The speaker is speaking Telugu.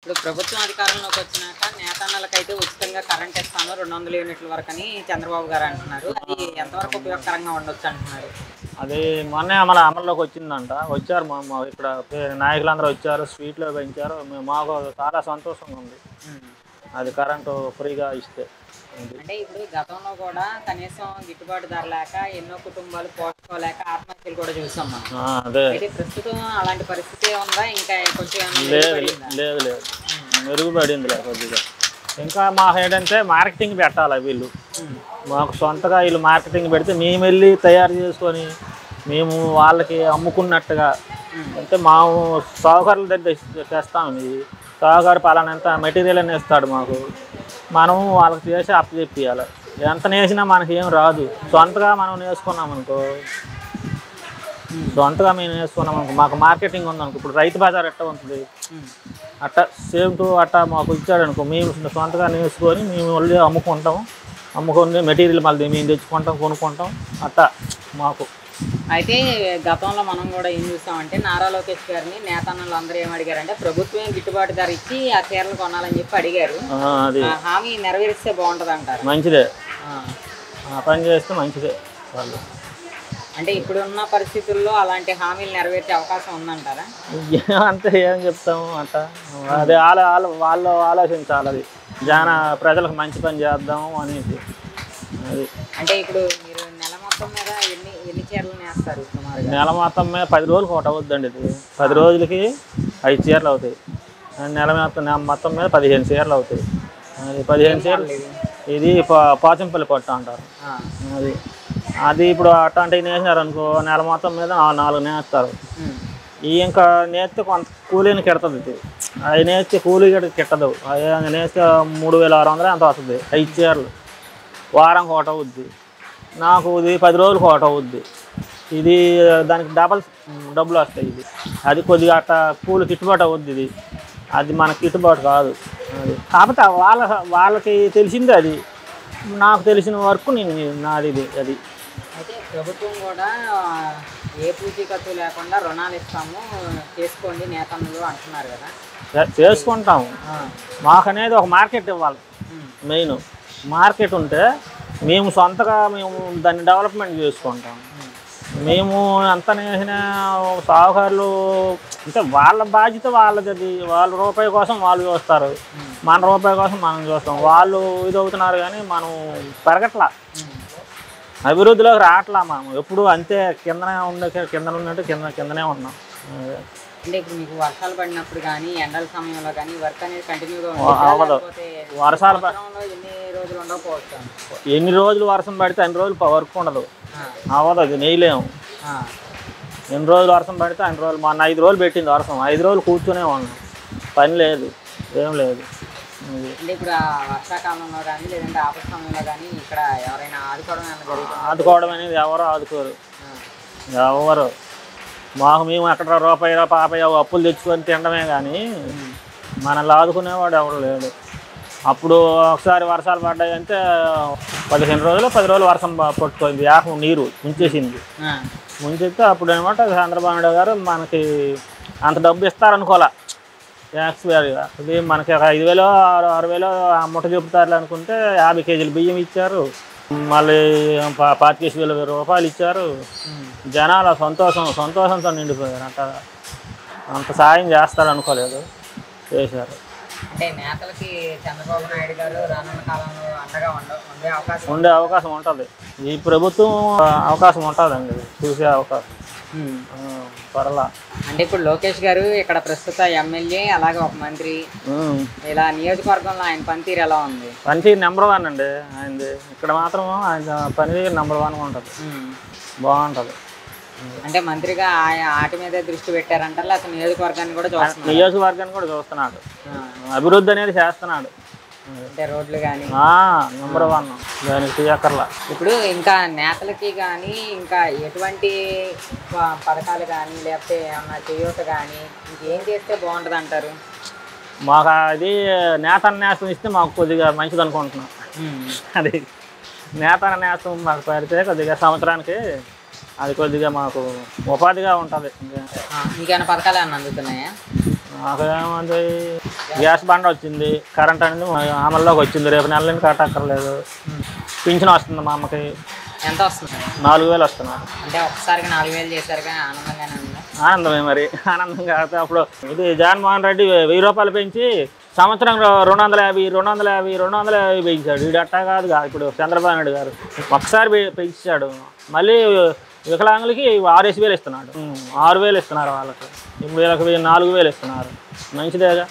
ఇప్పుడు ప్రభుత్వం అధికారంలోకి వచ్చినాక నేతన్నలకైతే ఉచితంగా కరెంట్ ఇస్తాను 200 యూనిట్ల వరకు అని చంద్రబాబు గారు అంటున్నారు. అది ఎంతవరకు ఉపయోగకరంగా ఉండొచ్చు అంటున్నారు? అది మొన్నే అమల్లోకి వచ్చిందంట. వచ్చారు ఇక్కడ నాయకులందరూ వచ్చారు, స్వీట్లు పెంచారు. మాకు చాలా సంతోషంగా ఉంది అది కరెంటు ఫ్రీగా ఇస్తే. అంటే ఇప్పుడు గతంలో కూడా కనీసం గిట్టుబాటు ధర లేక ఎన్నో కుటుంబాలు పోషకోలేక ఆత్మహత్యలు కూడా చూసాం మనం. అదే అయితే ప్రస్తుతం అలాంటి పరిస్థితి ఉందా? ఇంకా కొంచెం లేదు మెరుగుపడింది కొద్దిగా. ఇంకా మాకు ఏంటంటే మార్కెటింగ్ పెట్టాలి వీళ్ళు. మాకు సొంతగా వీళ్ళు మార్కెటింగ్ పెడితే మేము వెళ్ళి తయారు చేసుకొని మేము వాళ్ళకి అమ్ముకున్నట్టుగా. అంటే మేము సాగుకారుల దగ్గర తెస్తాము. ఇది సాగుకారు పలానంత మెటీరియల్ అని ఇస్తాడు మాకు, మనం వాళ్ళకి చేసి అప్పచెప్పియాలి. ఎంత నేసినా మనకి ఏం రాదు. సొంతగా మనం నేసుకున్నాం అనుకో, సొంతగా మేము నేసుకున్నాం అనుకో, మాకు మార్కెటింగ్ ఉందనుకో. ఇప్పుడు రైతు బజార్ ఎట్ట ఉంటుంది అట్ట సేమ్ టు అట్ట మాకు ఇచ్చాడనుకో, మేము సొంతగా నేసుకొని మేము వెళ్ళి అమ్ముకొని మెటీరియల్ మళ్ళీ మేము తెచ్చుకుంటాం, కొనుక్కుంటాం అట్ట మాకు. అయితే గతంలో మనం కూడా ఏం చూస్తామంటే నారా లోకేష్ గారిని నేతన్నలు అందరూ ఏం అడిగారంటే ప్రభుత్వం గిట్టుబాటు ధర ఇచ్చి ఆ చీరలు కొనాలని చెప్పి అడిగారు. హామీ నెరవేరిస్తే బాగుంటుంది అంటారు. మంచిదే, పని చేస్తే మంచిదే వాళ్ళు. అంటే ఇప్పుడున్న పరిస్థితుల్లో అలాంటి హామీలు నెరవేర్చే అవకాశం ఉందంటారా? అంటే ఏం చెప్తాము అట్ట. అదే వాళ్ళు ఆలోచించాలి. అది ప్రజలకు మంచి పని చేద్దాము అనేది. అది అంటే ఇప్పుడు మీరు నెల మొత్తం మీద ఎన్ని చీరలు నేస్తారు? నెల మొత్తం మీద 10 రోజులకు ఒకటి అవుద్దండి. ఇది 10 రోజులకి 5 చీరలు అవుతాయి. నెల మొత్తం మీద 15 చీరలు అవుతాయి. అది 15 చీరలు. ఇది పోచంపల్లి పట్టు అంటారు. అది ఇప్పుడు అట్లాంటివి నేసినారు అనుకో, నెల మొత్తం మీద 4 నేస్తారు. ఇంకా నేస్తే కొంత కూలీని కెడుతుంది. ఇది అవి నేస్తే కూలీ కెట్టదు. అవి నేస్తే 3600 ఎంత వస్తుంది. 5 చీరలు వారంకి ఒకటి అవుద్ది. నాకు ఇది 10 రోజులకు ఒకటి అవుద్ది. ఇది దానికి డబ్బులు వస్తాయి. ఇది అది కొద్దిగా అట్ట కూలి గిట్టుబాటు అవుద్ది. అది మనకి గిట్టుబాటు కాదు. అది కాకపోతే వాళ్ళకి తెలిసిందే. అది నాకు తెలిసిన వరకు నాది అది. అయితే ప్రభుత్వం కూడా ఏ పూచీకత్తు లేకుండా రుణాలు ఇస్తాము చేసుకోండి నేతన్నలు అంటున్నారు కదా. చేసుకుంటాము. మాకనేది ఒక మార్కెట్ ఇవ్వాలి. మెయిన్ మార్కెట్ ఉంటే మేము సొంతగా దాన్ని డెవలప్మెంట్ చేసుకుంటాం. మేము ఎంత నేసిన సాగుకారులు అంటే వాళ్ళ బాధ్యత వాళ్ళది. అది వాళ్ళ రూపాయి కోసం వాళ్ళు చూస్తారు, మన రూపాయి కోసం మనం చూస్తాం. వాళ్ళు ఇది అవుతున్నారు కానీ మనం పెరగట్లా, అభివృద్ధిలోకి రావట్లా. మనం ఎప్పుడు అంతే కిందనే ఉన్నట్టు కిందనే ఉన్నాం. అంటే ఇప్పుడు మీకు వర్షాలు పడినప్పుడు కానీ ఎండల సమయంలో కానీ వర్క్ అనేది కంటిన్యూగా అవ్వదు. వర్షాలు ఎన్ని రోజులు ఉండకపోవచ్చు. ఎన్ని రోజులు వర్షం పడితే అన్ని రోజులు వర్క్ ఉండదు. అవ్వదు, అది నెయ్యలేము. ఎన్ని రోజులు వర్షం పడితే అన్ని రోజులు. మొన్న 5 రోజులు పెట్టింది వర్షం. 5 రోజులు కూర్చునే ఉన్నాం, పని లేదు, ఏం లేదు. అంటే ఇప్పుడు వర్షాకాలంలో కానీ లేదంటే ఆపద సమయంలో కానీ ఇక్కడ ఎవరైనా ఆదుకోవడం అనేది ఎవరో ఆదుకోరు. ఎవరు మాకు మేము అక్కడ రూపాయి అప్పులు తెచ్చుకొని తినడమే కానీ మనల్ని ఆదుకునేవాడు ఎవరు లేడు. అప్పుడు ఒకసారి వర్షాలు పడ్డాయంటే 15 రోజులు 10 రోజులు వర్షం పట్టుకుంది. నీరు ముంచేసింది. ముంచేస్తే అప్పుడు అనమాట చంద్రబాబు నాయుడు గారు మనకి అంత డబ్బు ఇస్తారనుకోలే. యాక్చువల్గా ఇది మనకి 5,000 6,000 ముట్ట చెబుతారు అనుకుంటే 50 కేజీలు బియ్యం ఇచ్చారు. మళ్ళీ 25,000 రూపాయలు ఇచ్చారు. జనాలు సంతోషంతో నిండిపోయారు. అంత సాయం చేస్తారు అనుకోలేదు, చేశారు. అంటే నేతలకి చంద్రబాబు నాయుడు గారు రానున్న కాలంలో అండగా ఉండే అవకాశం ఉంటుంది. ఈ ప్రభుత్వం అవకాశం ఉంటుందండి, చూసే అవకాశం పర్లా. అంటే ఇప్పుడు లోకేష్ గారు ఇక్కడ ప్రస్తుత ఎమ్మెల్యే అలాగే ఒక మంత్రి, ఇలా నియోజకవర్గంలో ఆయన పనితీరు ఎలా ఉంది? పనితీరు నెంబర్ 1 అండి ఆయనది. ఇక్కడ మాత్రం ఆయన పనితీరు నెంబర్ 1 ఉంటుంది, బాగుంటుంది. అంటే మంత్రిగా ఆటి మీదే దృష్టి పెట్టారంటారు, అసలు నియోజకవర్గాన్ని కూడా చూస్తున్నాడు. అభివృద్ధి అనేది చేస్తున్నాడు. అంటే రోడ్లు కానీ నెంబర్ 1 దానికి తీయక్కర్లా. ఇప్పుడు ఇంకా నేతలకి కానీ ఇంకా ఎటువంటి పథకాలు కానీ లేకపోతే ఏమన్నా చేయూత కానీ ఇంకేం చేస్తే బాగుంటుంది అంటారు? మాకు అది నేతన్యాసం ఇస్తే మాకు కొద్దిగా మంచిది అనుకుంటున్నాం. అది నేతన్యాసం మాకు పెడితే కొద్దిగా సంవత్సరానికి అది కొద్దిగా మాకు ఉపాధిగా ఉంటుంది. ఇంకేమైనా పథకాలు ఏమన్నా అందుతున్నాయా? మాకేమంది గ్యాస్ బండ వచ్చింది, కరెంట్ అనేది అమల్లోకి వచ్చింది, రేపు నెల నుండి కట్టక్కర్లేదు. పింఛన్ వస్తుంది మా అమ్మకి. ఎంత వస్తుంది? 4000 వస్తున్నారు. అంటే ఒకసారిగా 4000 చేశారుగా, ఆనందంగానే ఉందా? ఆనందమే మరి, ఆనందం కాకపోతే అప్పుడు ఇది జగన్మోహన్ రెడ్డి 1000 రూపాయలు పెంచి సంవత్సరం 250 పెంచాడు. వీడు అట్టా కాదుగా ఇప్పుడు చంద్రబాబు నాయుడు గారు ఒకసారి పెంచాడు. మళ్ళీ వికలాంగులకి 6000 ఇస్తున్నాడు, 6000 ఇస్తున్నారు వాళ్ళకి. ఇప్పుడు వీళ్ళకి 4000 ఇస్తున్నారు. మంచిదేగా.